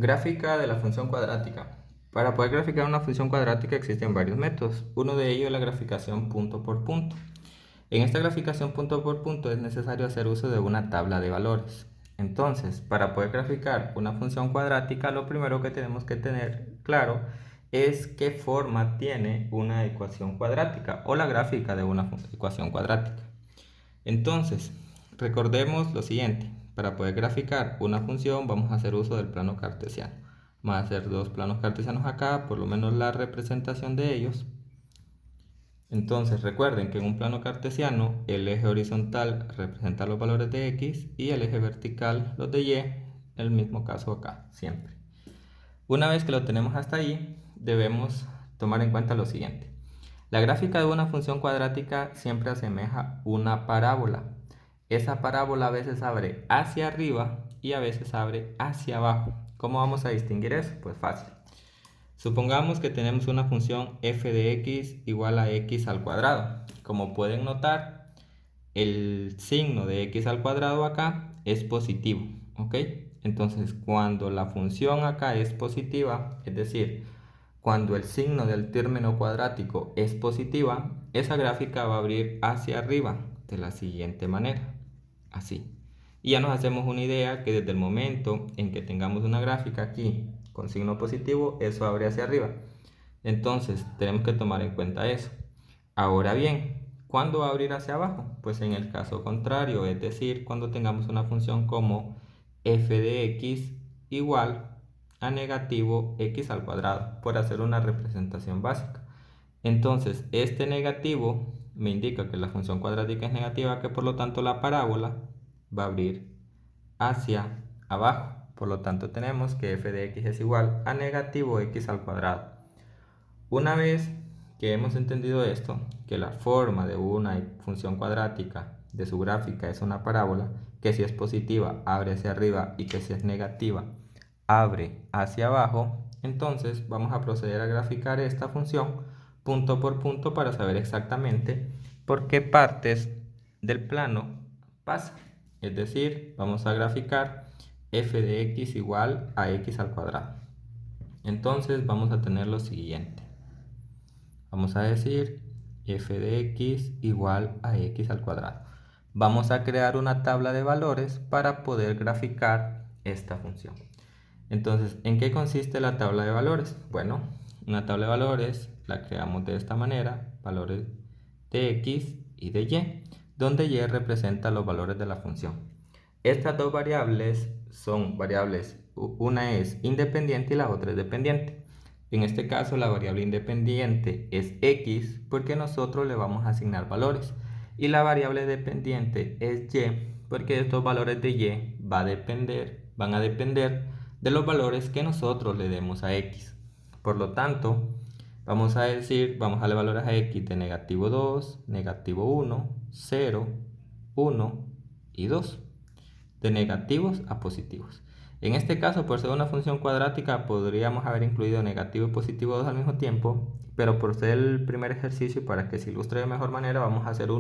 Gráfica de la función cuadrática. Para poder graficar una función cuadrática existen varios métodos. Uno de ellos es la graficación punto por punto. En esta graficación punto por punto es necesario hacer uso de una tabla de valores. Entonces, para poder graficar una función cuadrática, lo primero que tenemos que tener claro es qué forma tiene una ecuación cuadrática o la gráfica de una ecuación cuadrática. Entonces, recordemos lo siguiente. Para poder graficar una función vamos a hacer uso del plano cartesiano. Vamos a hacer dos planos cartesianos acá, por lo menos la representación de ellos. Entonces recuerden que en un plano cartesiano el eje horizontal representa los valores de x y el eje vertical los de y, en el mismo caso acá, siempre. Una vez que lo tenemos hasta ahí, debemos tomar en cuenta lo siguiente. La gráfica de una función cuadrática siempre asemeja una parábola. Esa parábola a veces abre hacia arriba y a veces abre hacia abajo. ¿Cómo vamos a distinguir eso? Pues fácil. Supongamos que tenemos una función f de x igual a x al cuadrado. Como pueden notar, el signo de x al cuadrado acá es positivo, ¿ok? Entonces, cuando la función acá es positiva, es decir, cuando el signo del término cuadrático es positiva, esa gráfica va a abrir hacia arriba de la siguiente manera, así. Y ya nos hacemos una idea que desde el momento en que tengamos una gráfica aquí con signo positivo, eso abre hacia arriba. Entonces, tenemos que tomar en cuenta eso. Ahora bien, ¿cuándo va a abrir hacia abajo? Pues en el caso contrario, es decir, cuando tengamos una función como f de x igual a negativo x al cuadrado, por hacer una representación básica. Entonces, este negativo me indica que la función cuadrática es negativa, que por lo tanto la parábola va a abrir hacia abajo. Por lo tanto, tenemos que f de x es igual a negativo x al cuadrado. Una vez que hemos entendido esto, que la forma de una función cuadrática de su gráfica es una parábola, que si es positiva abre hacia arriba y que si es negativa abre hacia abajo, entonces vamos a proceder a graficar esta función punto por punto para saber exactamente por qué partes del plano pasa. Es decir, vamos a graficar f de x igual a x al cuadrado. Entonces vamos a tener lo siguiente. Vamos a decir f de x igual a x al cuadrado. Vamos a crear una tabla de valores para poder graficar esta función. Entonces, ¿en qué consiste la tabla de valores? Bueno, una tabla de valores la creamos de esta manera, valores de x y de y, donde y representa los valores de la función. Estas dos variables son variables, una es independiente y la otra es dependiente. En este caso la variable independiente es x porque nosotros le vamos a asignar valores. Y la variable dependiente es y porque estos valores de y van a depender de los valores que nosotros le demos a x. Por lo tanto, vamos a darle valores a x de negativo 2, negativo 1, 0, 1 y 2. De negativos a positivos. En este caso, por ser una función cuadrática, podríamos haber incluido negativo y positivo 2 al mismo tiempo, pero por ser el primer ejercicio, para que se ilustre de mejor manera, vamos a hacer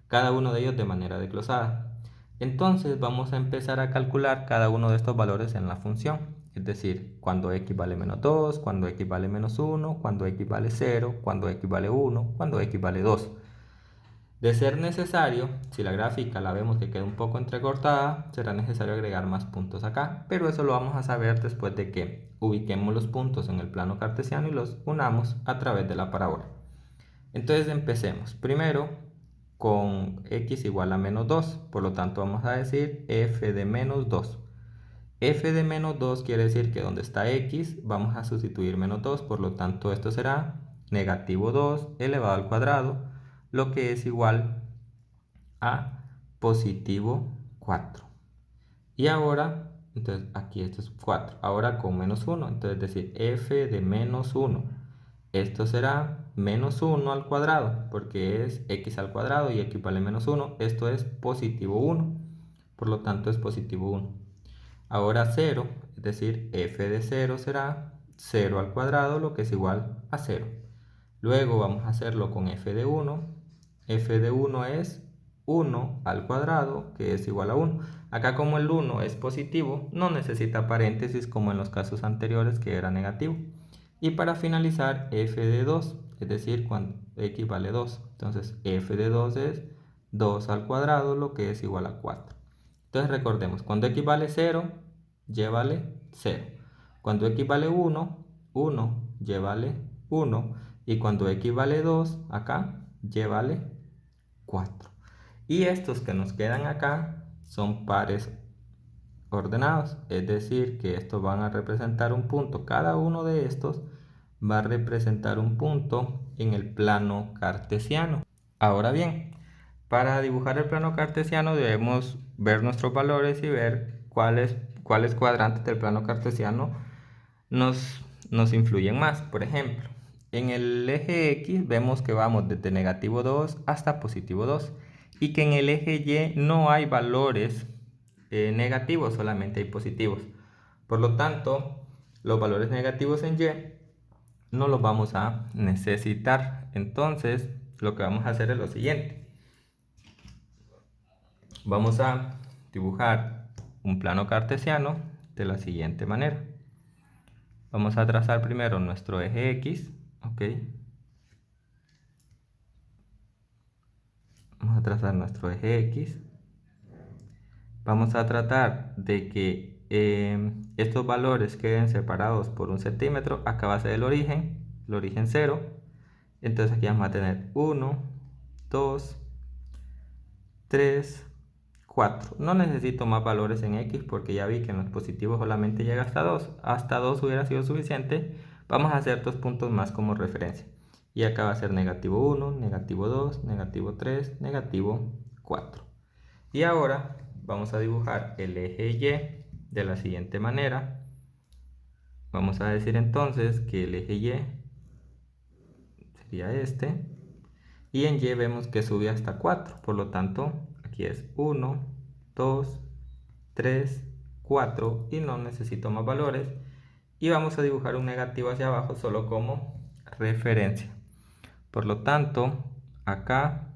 cada uno de ellos de manera desglosada. Entonces vamos a empezar a calcular cada uno de estos valores en la función, es decir, cuando x vale menos 2, cuando x vale menos 1, cuando x vale 0, cuando x vale 1, cuando x vale 2. De ser necesario, si la gráfica la vemos que queda un poco entrecortada, será necesario agregar más puntos acá, pero eso lo vamos a saber después de que ubiquemos los puntos en el plano cartesiano y los unamos a través de la parábola. Entonces empecemos. Primero con x igual a menos 2, por lo tanto vamos a decir f de menos 2. F de menos 2 quiere decir que donde está x vamos a sustituir menos 2, por lo tanto esto será negativo 2 elevado al cuadrado, lo que es igual a positivo 4. Y ahora, entonces aquí esto es 4, ahora con menos 1, entonces decir f de menos 1. Esto será menos 1 al cuadrado, porque es x al cuadrado y x vale menos 1, esto es positivo 1, por lo tanto es positivo 1. Ahora 0, es decir, f de 0 será 0 al cuadrado, lo que es igual a 0. Luego vamos a hacerlo con f de 1. F de 1 es 1 al cuadrado, que es igual a 1. Acá como el 1 es positivo, no necesita paréntesis como en los casos anteriores que era negativo. Y para finalizar, f de 2, es decir, cuando x vale 2. Entonces, f de 2 es 2 al cuadrado, lo que es igual a 4. Entonces recordemos, cuando x vale 0, y vale 0. Cuando x vale 1, 1, y vale 1. Y cuando x vale 2, acá, y vale 4. Y estos que nos quedan acá son pares ordenados, es decir, que estos van a representar un punto. Cada uno de estos va a representar un punto en el plano cartesiano. Ahora bien, para dibujar el plano cartesiano debemos ver nuestros valores y ver cuáles cuadrantes del plano cartesiano nos influyen más. Por ejemplo, en el eje X vemos que vamos desde negativo 2 hasta positivo 2 y que en el eje Y no hay valores negativos, solamente hay positivos. Por lo tanto, los valores negativos en Y no los vamos a necesitar. Entonces, lo que vamos a hacer es lo siguiente. Vamos a dibujar un plano cartesiano de la siguiente manera. Vamos a trazar primero nuestro eje X, ¿ok? Vamos a trazar nuestro eje X. Vamos a tratar de que estos valores queden separados por 1 centímetro. Acá va a ser el origen 0. Entonces aquí vamos a tener 1, 2, 3, 4. No necesito más valores en X porque ya vi que en los positivos solamente llega hasta 2. Hasta 2 hubiera sido suficiente. Vamos a hacer 2 puntos más como referencia. Y acá va a ser negativo 1, negativo 2, negativo 3, negativo 4. Y ahora vamos a dibujar el eje Y de la siguiente manera. Vamos a decir entonces que el eje Y sería este. Y en Y vemos que sube hasta 4. Por lo tanto, aquí es 1, 2, 3, 4 y no necesito más valores. Y vamos a dibujar un negativo hacia abajo solo como referencia. Por lo tanto, acá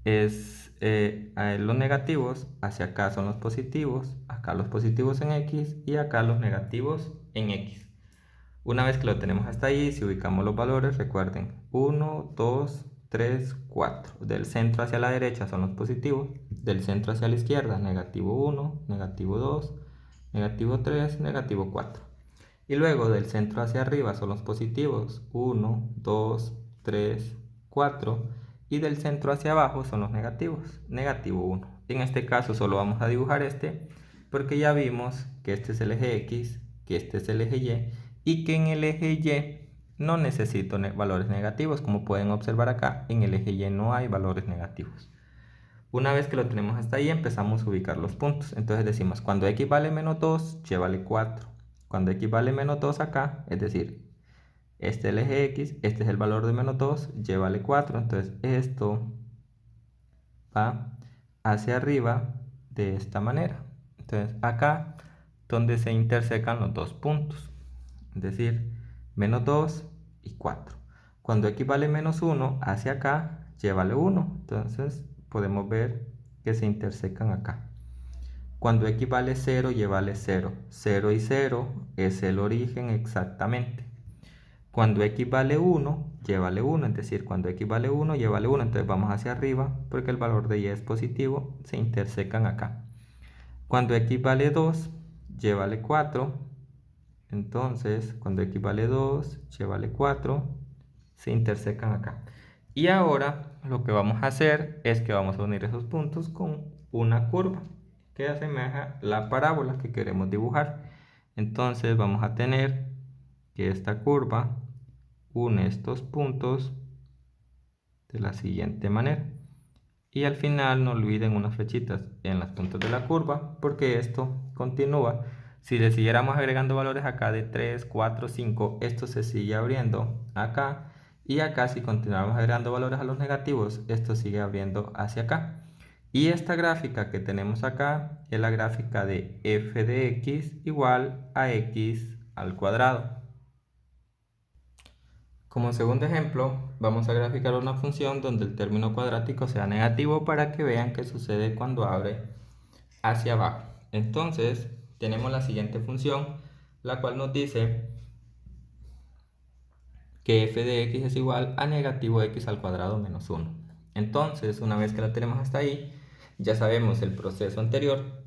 es los negativos, hacia acá son los positivos, acá los positivos en X y acá los negativos en X. Una vez que lo tenemos hasta ahí, si ubicamos los valores, recuerden, 1, 2, 3, 4. Del centro hacia la derecha son los positivos, del centro hacia la izquierda, negativo 1, negativo 2, negativo 3, negativo 4. Y luego del centro hacia arriba son los positivos, 1, 2, 3, 4. Y del centro hacia abajo son los negativos, negativo 1. En este caso solo vamos a dibujar este, porque ya vimos que este es el eje X, que este es el eje Y, y que en el eje Y no necesito valores negativos. Como pueden observar acá, en el eje Y no hay valores negativos. Una vez que lo tenemos hasta ahí, empezamos a ubicar los puntos. Entonces decimos, cuando X vale menos 2, Y vale 4. Cuando X vale menos 2 acá, es decir, este es el eje X, este es el valor de menos 2, Y vale 4. Entonces esto va hacia arriba de esta manera. Entonces acá, donde se intersecan los dos puntos, es decir, menos 2 y 4. Cuando X vale menos 1, hacia acá, Y vale 1. Entonces podemos ver que se intersecan acá. Cuando X vale 0, Y vale 0. 0 y 0 es el origen exactamente. Cuando X vale 1, Y vale 1. Es decir, cuando X vale 1, Y vale 1. Entonces vamos hacia arriba porque el valor de Y es positivo. Se intersecan acá. Cuando X vale 2, Y vale 4. Entonces, cuando X vale 2, Y vale 4. Se intersecan acá. Y ahora lo que vamos a hacer es que vamos a unir esos puntos con una curva que asemeja la parábola que queremos dibujar. Entonces vamos a tener que esta curva une estos puntos de la siguiente manera. Y al final no olviden unas flechitas en las puntas de la curva porque esto continúa. Si le siguiéramos agregando valores acá de 3, 4, 5, esto se sigue abriendo acá. Y acá si continuamos agregando valores a los negativos, esto sigue abriendo hacia acá. Y esta gráfica que tenemos acá es la gráfica de f de x igual a x al cuadrado. Como segundo ejemplo, vamos a graficar una función donde el término cuadrático sea negativo para que vean qué sucede cuando abre hacia abajo. Entonces, tenemos la siguiente función, la cual nos dice que f de x es igual a negativo x al cuadrado menos 1. Entonces, una vez que la tenemos hasta ahí, ya sabemos el proceso anterior.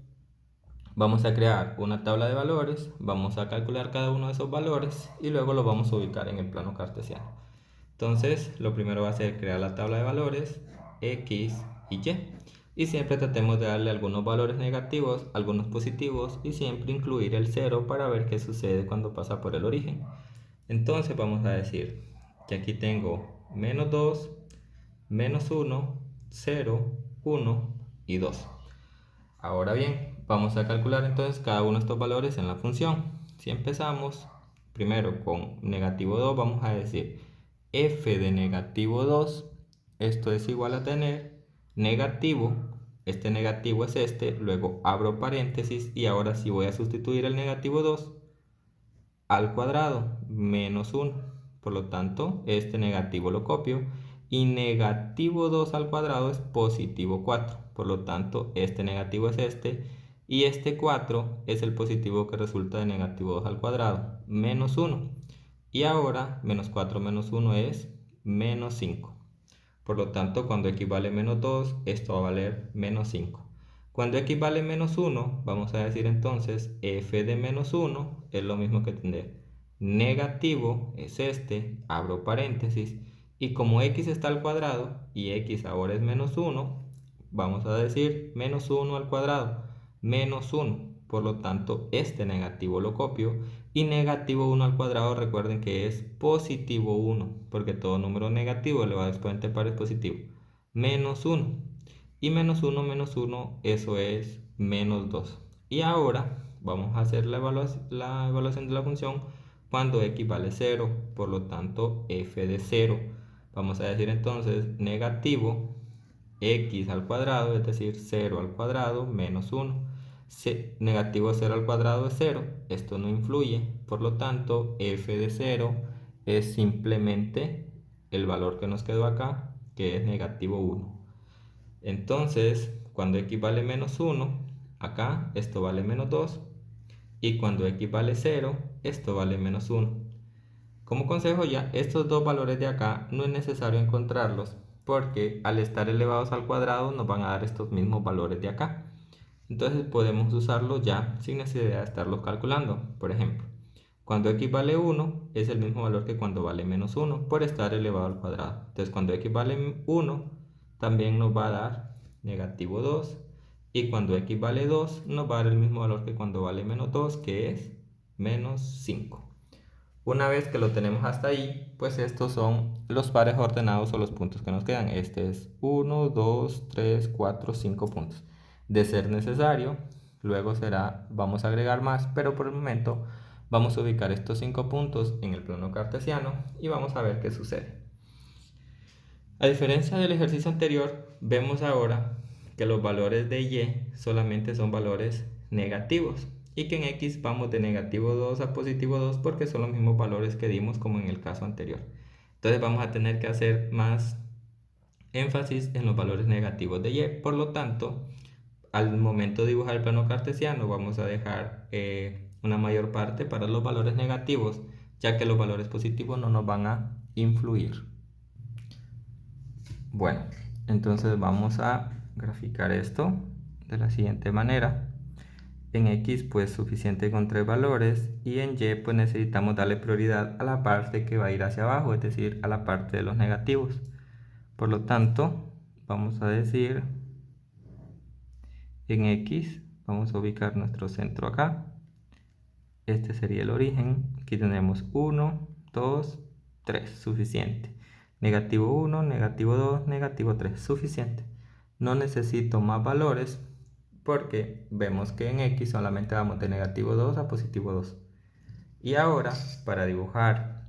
Vamos a crear una tabla de valores, vamos a calcular cada uno de esos valores y luego lo vamos a ubicar en el plano cartesiano. Entonces, lo primero va a ser crear la tabla de valores x y y. Y siempre tratemos de darle algunos valores negativos, algunos positivos y siempre incluir el 0 para ver qué sucede cuando pasa por el origen. Entonces vamos a decir que aquí tengo menos 2, menos 1, 0, 1 y 2. Ahora bien, vamos a calcular entonces cada uno de estos valores en la función. Si empezamos primero con negativo 2, vamos a decir f de negativo 2, esto es igual a tener negativo, este negativo es este, luego abro paréntesis y ahora sí voy a sustituir el negativo 2 al cuadrado menos 1. Por lo tanto, este negativo lo copio y negativo 2 al cuadrado es positivo 4. Por lo tanto, este negativo es este y este 4 es el positivo que resulta de negativo 2 al cuadrado menos 1. Y ahora, menos 4 menos 1 es menos 5. Por lo tanto, cuando x vale menos 2, esto va a valer menos 5. Cuando x vale menos 1, vamos a decir entonces f de menos 1 es lo mismo que tener negativo, es este, abro paréntesis, y como x está al cuadrado y x ahora es menos 1, vamos a decir menos 1 al cuadrado, menos 1. Por lo tanto, este negativo lo copio y negativo 1 al cuadrado, recuerden que es positivo 1, porque todo número negativo elevado a exponente par es positivo. Menos 1. Y menos 1, eso es menos 2. Y ahora vamos a hacer la evaluación de la función cuando x vale 0. Por lo tanto, f de 0. Vamos a decir entonces negativo x al cuadrado, es decir, 0 al cuadrado menos 1. Negativo 0 al cuadrado es 0, esto no influye, por lo tanto f de 0 es simplemente el valor que nos quedó acá, que es negativo 1. Entonces, cuando x vale menos 1, acá esto vale menos 2, y cuando x vale 0, esto vale menos 1. Como consejo ya, estos dos valores de acá no es necesario encontrarlos porque al estar elevados al cuadrado nos van a dar estos mismos valores de acá. Entonces podemos usarlos ya sin necesidad de estarlos calculando. Por ejemplo, cuando x vale 1 es el mismo valor que cuando vale menos 1 por estar elevado al cuadrado. Entonces cuando x vale 1 también nos va a dar negativo 2 y cuando x vale 2 nos va a dar el mismo valor que cuando vale menos 2 que es menos 5. Una vez que lo tenemos hasta ahí, pues estos son los pares ordenados o los puntos que nos quedan. Este es 1, 2, 3, 4, 5 puntos. De ser necesario, luego vamos a agregar más, pero por el momento vamos a ubicar estos 5 puntos en el plano cartesiano y vamos a ver qué sucede. A diferencia del ejercicio anterior, vemos ahora que los valores de y solamente son valores negativos y que en x vamos de negativo 2 a positivo 2 porque son los mismos valores que dimos como en el caso anterior. Entonces vamos a tener que hacer más énfasis en los valores negativos de y. Por lo tanto, al momento de dibujar el plano cartesiano vamos a dejar una mayor parte para los valores negativos, ya que los valores positivos no nos van a influir. Bueno, entonces vamos a graficar esto de la siguiente manera. En x pues suficiente con 3 valores y en y pues necesitamos darle prioridad a la parte que va a ir hacia abajo, es decir, a la parte de los negativos. Por lo tanto, vamos a decir en x vamos a ubicar nuestro centro acá. Este sería el origen. Aquí tenemos 1, 2, 3, suficiente. Negativo 1, negativo 2, negativo 3, suficiente. No necesito más valores porque vemos que en x solamente vamos de negativo 2 a positivo 2. Y ahora, para dibujar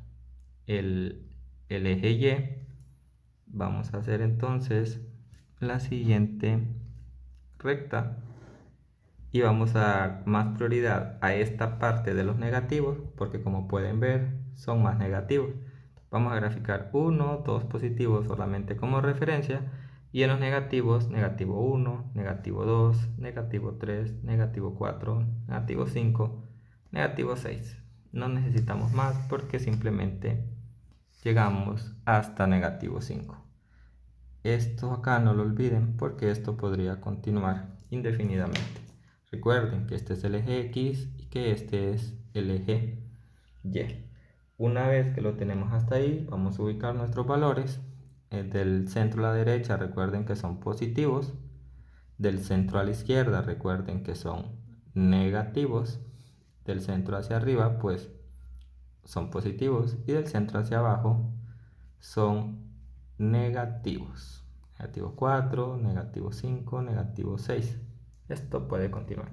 el eje y, vamos a hacer entonces la siguiente recta y vamos a dar más prioridad a esta parte de los negativos porque como pueden ver son más negativos. Vamos a graficar 1, 2 positivos solamente como referencia. Y en los negativos, negativo 1, negativo 2, negativo 3, negativo 4, negativo 5, negativo 6. No necesitamos más porque simplemente llegamos hasta negativo 5. Esto acá no lo olviden porque esto podría continuar indefinidamente. Recuerden que este es el eje X y que este es el eje Y. Una vez que lo tenemos hasta ahí, vamos a ubicar nuestros valores. Del centro a la derecha, recuerden que son positivos. Del centro a la izquierda, recuerden que son negativos. Del centro hacia arriba, pues son positivos. Y del centro hacia abajo son negativos. Negativo 4, negativo 5, negativo 6. Esto puede continuar.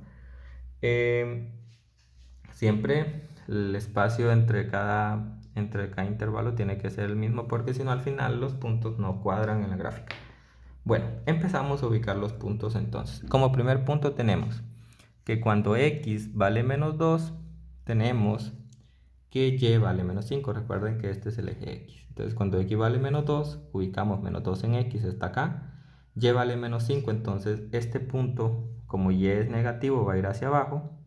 Siempre el espacio entre cada intervalo tiene que ser el mismo porque si no al final los puntos no cuadran en la gráfica. Bueno, empezamos a ubicar los puntos entonces. Como primer punto tenemos que cuando x vale menos 2, tenemos que y vale menos 5. Recuerden que este es el eje x. Entonces cuando x vale menos 2, ubicamos menos 2 en x, está acá. Y vale menos 5, entonces este punto, como y es negativo, va a ir hacia abajo.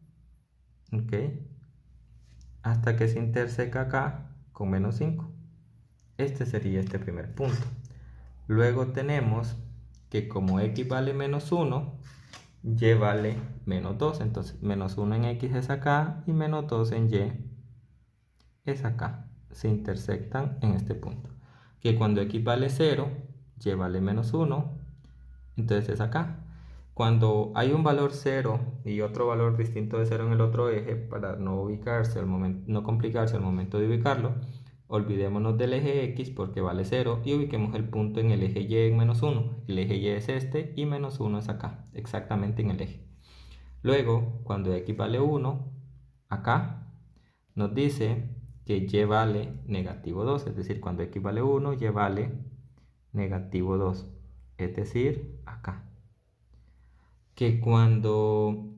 ¿Ok? Hasta que se interseca acá con menos 5. Este sería este primer punto. Luego tenemos que como x vale menos 1, y vale menos 2. Entonces menos 1 en x es acá y menos 2 en y es acá. Se intersectan en este punto. Que cuando x vale 0, y vale menos 1, entonces es acá. Cuando hay un valor 0 y otro valor distinto de 0 en el otro eje, para no ubicarse al momento, no complicarse al momento de ubicarlo, olvidémonos del eje x porque vale 0 y ubiquemos el punto en el eje y en menos 1. El eje y es este y menos 1 es acá, exactamente en el eje. Luego, cuando x vale 1, acá nos dice que y vale negativo 2, es decir, cuando x vale 1, y vale negativo 2, es decir, acá. Que cuando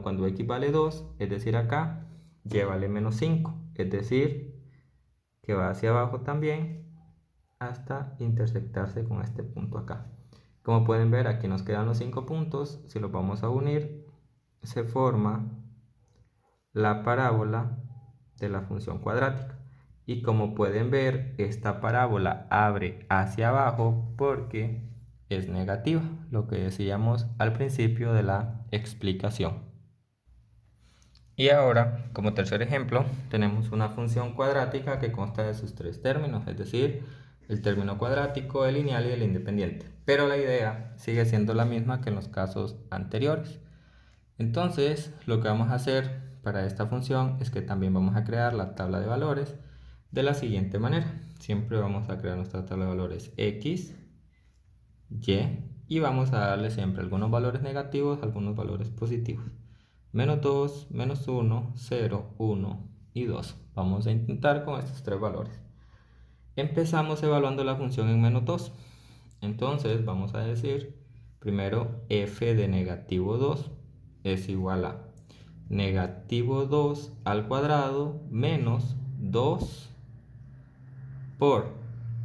cuando x vale 2, es decir acá, y vale menos 5, es decir, que va hacia abajo también hasta intersectarse con este punto acá. Como pueden ver, aquí nos quedan los 5 puntos. Si los vamos a unir, se forma la parábola de la función cuadrática. Y como pueden ver, esta parábola abre hacia abajo porque es negativa, lo que decíamos al principio de la explicación. Y ahora, como tercer ejemplo, tenemos una función cuadrática que consta de sus tres términos, es decir, el término cuadrático, el lineal y el independiente. Pero la idea sigue siendo la misma que en los casos anteriores. Entonces, lo que vamos a hacer para esta función es que también vamos a crear la tabla de valores de la siguiente manera. Siempre vamos a crear nuestra tabla de valores x, y vamos a darle siempre algunos valores negativos, algunos valores positivos. Menos 2, menos 1, 0, 1 y 2. Vamos a intentar con estos tres valores. Empezamos evaluando la función en menos 2. Entonces vamos a decir primero f de negativo 2 es igual a negativo 2 al cuadrado menos 2 por,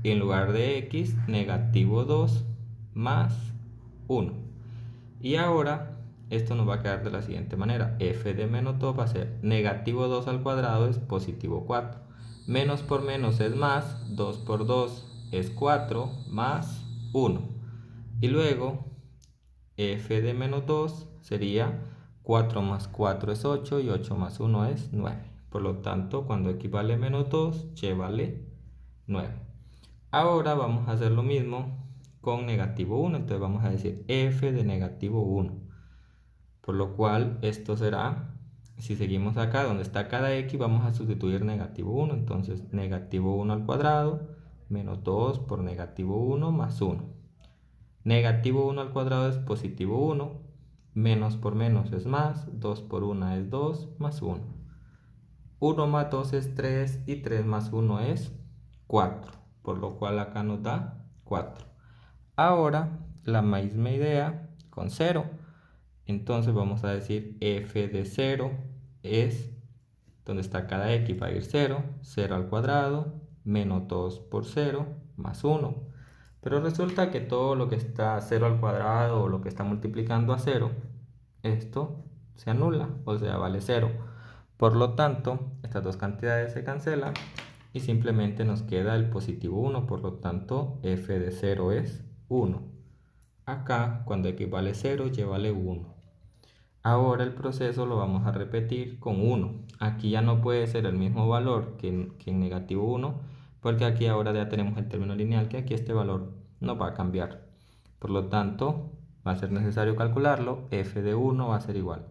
en lugar de x, negativo 2 más 1. Y ahora esto nos va a quedar de la siguiente manera. F de menos 2 va a ser negativo 2 al cuadrado es positivo 4. Menos por menos es más, 2 por 2 es 4 más 1. Y luego f de menos 2 sería 4 más 4 es 8 y 8 más 1 es 9. Por lo tanto, cuando x vale menos 2, y vale 9. Ahora vamos a hacer lo mismo con negativo 1. Entonces vamos a decir f de negativo 1. Por lo cual esto será, si seguimos acá donde está cada x, vamos a sustituir negativo 1. Entonces negativo 1 al cuadrado menos 2 por negativo 1 más 1. Negativo 1 al cuadrado es positivo 1. Menos por menos es más. 2 por 1 es 2 más 1. 1 más 2 es 3 y 3 más 1 es 4. Por lo cual acá nos da 4. Ahora la misma idea con 0. Entonces vamos a decir f de 0 es, donde está cada x va a ir 0, 0 al cuadrado menos 2 por 0 más 1. Pero resulta que todo lo que está 0 al cuadrado o lo que está multiplicando a 0, esto se anula, o sea, vale 0. Por lo tanto, estas dos cantidades se cancelan y simplemente nos queda el positivo 1. Por lo tanto, f de 0 es 1. Acá, cuando x vale 0, y vale 1. Ahora el proceso lo vamos a repetir con 1. Aquí ya no puede ser el mismo valor que en negativo 1, porque aquí ahora ya tenemos el término lineal, que aquí este valor no va a cambiar. Por lo tanto, va a ser necesario calcularlo. F de 1 va a ser igual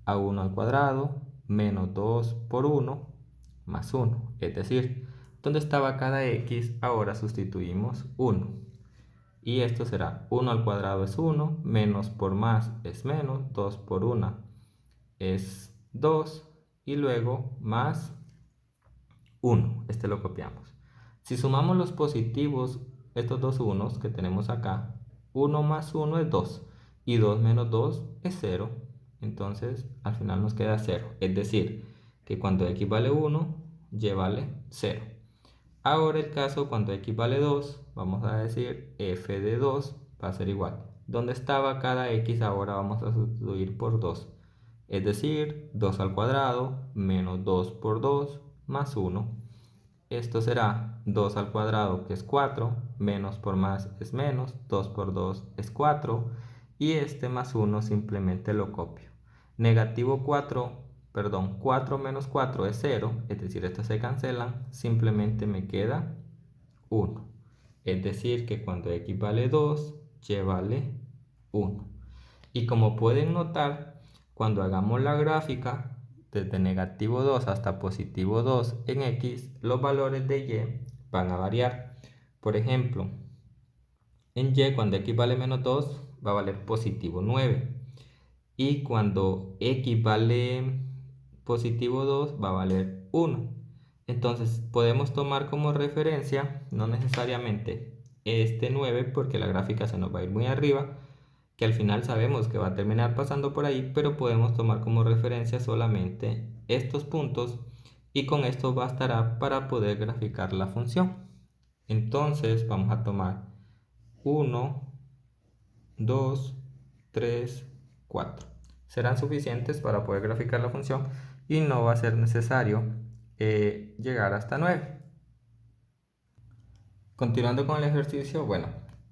a 1 al cuadrado menos 2 por 1 más 1. Es decir, donde estaba cada x, ahora sustituimos 1. Y esto será 1 al cuadrado es 1, menos por más es menos, 2 por 1 es 2 y luego más 1. Este lo copiamos. Si sumamos los positivos, estos dos unos que tenemos acá, 1 más 1 es 2 y 2 menos 2 es 0. Entonces al final nos queda 0. Es decir, que cuando x vale 1, y vale 0. Ahora el caso cuando x vale 2, vamos a decir f de 2 va a ser igual. Donde estaba cada x, ahora vamos a sustituir por 2. Es decir, 2 al cuadrado menos 2 por 2 más 1. Esto será 2 al cuadrado, que es 4, menos por más es menos, 2 por 2 es 4, y este más 1 simplemente lo copio. Negativo 4, perdón, 4 menos 4 es 0, es decir, estos se cancelan, simplemente me queda 1. Es decir, que cuando x vale 2, y vale 1. Y como pueden notar, cuando hagamos la gráfica, desde negativo 2 hasta positivo 2 en x, los valores de y van a variar. Por ejemplo, en y cuando x vale menos 2 va a valer positivo 9. Y cuando x vale positivo 2 va a valer 1. Entonces podemos tomar como referencia, no necesariamente este 9 porque la gráfica se nos va a ir muy arriba, que al final sabemos que va a terminar pasando por ahí, pero podemos tomar como referencia solamente estos puntos y con esto bastará para poder graficar la función. Entonces vamos a tomar 1, 2, 3, 4. Serán suficientes para poder graficar la función y no va a ser necesario llegar hasta 9. Continuando con el ejercicio, bueno,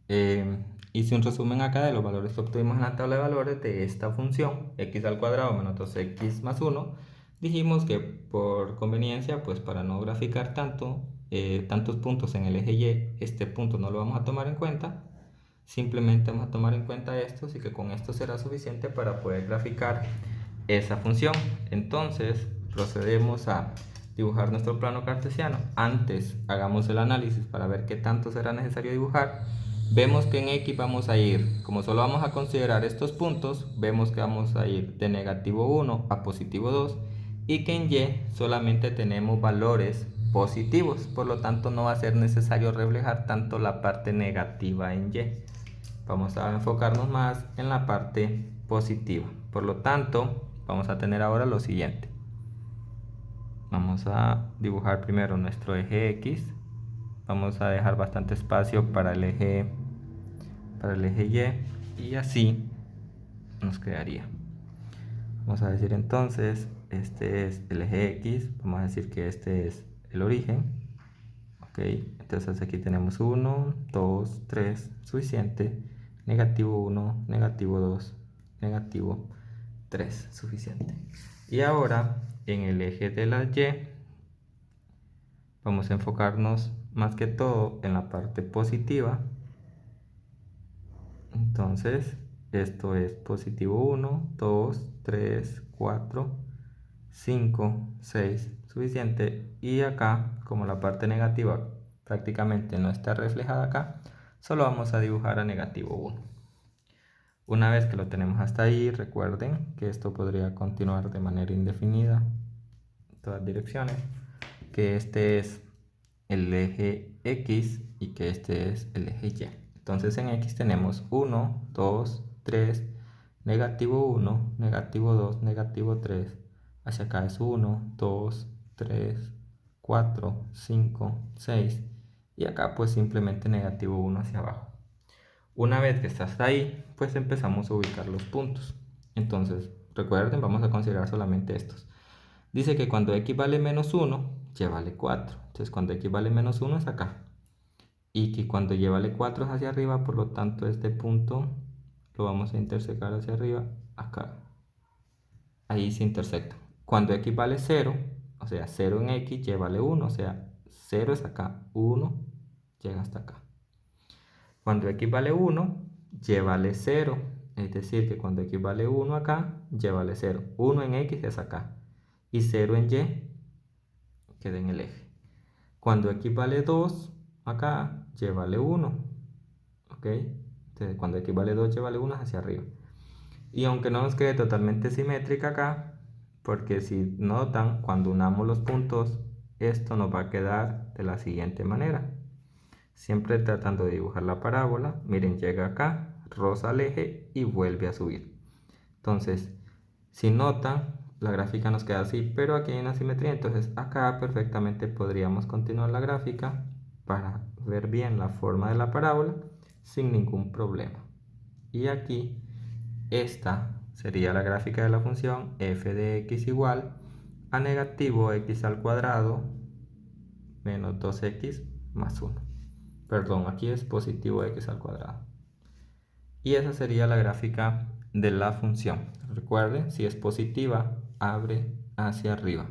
hice un resumen acá de los valores que obtuvimos en la tabla de valores de esta función, x al cuadrado menos 2x más 1. Dijimos que por conveniencia, pues para no graficar tantos puntos en el eje y, este punto no lo vamos a tomar en cuenta. Simplemente vamos a tomar en cuenta estos y que con esto será suficiente para poder graficar esa función. Entonces procedemos a dibujar nuestro plano cartesiano. Antes hagamos el análisis para ver qué tanto será necesario dibujar. Vemos que en x vamos a ir, como solo vamos a considerar estos puntos, vemos que vamos a ir de negativo 1 a positivo 2 y que en y solamente tenemos valores positivos, por lo tanto no va a ser necesario reflejar tanto la parte negativa en y. Vamos a enfocarnos más en la parte positiva. Por lo tanto, vamos a tener ahora lo siguiente. Vamos a dibujar primero nuestro eje X. Vamos a dejar bastante espacio para el eje Y y así nos quedaría. Vamos a decir entonces, este es el eje X. Vamos a decir que este es el origen. Ok, entonces aquí tenemos 1, 2, 3, suficiente. Negativo 1, negativo 2, negativo 3, suficiente. Y ahora en el eje de la y vamos a enfocarnos más que todo en la parte positiva. Entonces esto es positivo 1, 2, 3, 4, 5, 6, suficiente. Y acá, como la parte negativa prácticamente no está reflejada acá, solo vamos a dibujar a negativo 1. Una vez que lo tenemos hasta ahí, recuerden que esto podría continuar de manera indefinida en todas direcciones, que este es el eje X y que este es el eje Y. Entonces en X tenemos 1, 2, 3, negativo 1, negativo 2, negativo 3. Hacia acá es 1, 2, 3, 4, 5, 6 y acá pues simplemente negativo 1 hacia abajo. Una vez que está hasta ahí, pues empezamos a ubicar los puntos. Entonces, recuerden, vamos a considerar solamente estos. Dice que cuando x vale menos 1, y vale 4. Entonces, cuando x vale menos 1 es acá. Y que cuando y vale 4 es hacia arriba, por lo tanto, este punto lo vamos a intersecar hacia arriba, acá. Ahí se intersectan. Cuando x vale 0, o sea, 0 en x, y vale 1, o sea, 0 es acá, 1 llega hasta acá. Cuando x vale 1, y vale 0. Es decir, que cuando x vale 1 acá, y vale 0. 1 en x es acá. Y 0 en y queda en el eje. Cuando x vale 2 acá, y vale 1. ¿Ok? Entonces, cuando x vale 2, y vale 1 es hacia arriba. Y aunque no nos quede totalmente simétrica acá, porque si notan, cuando unamos los puntos, esto nos va a quedar de la siguiente manera. Siempre tratando de dibujar la parábola, miren, llega acá, roza al eje y vuelve a subir. Entonces, si notan, la gráfica nos queda así, pero aquí hay una simetría, entonces acá perfectamente podríamos continuar la gráfica para ver bien la forma de la parábola sin ningún problema. Y aquí, esta sería la gráfica de la función f de x igual a negativo x al cuadrado menos 2x más 1. Perdón, aquí es positivo x al cuadrado. Y esa sería la gráfica de la función. Recuerden, si es positiva, abre hacia arriba.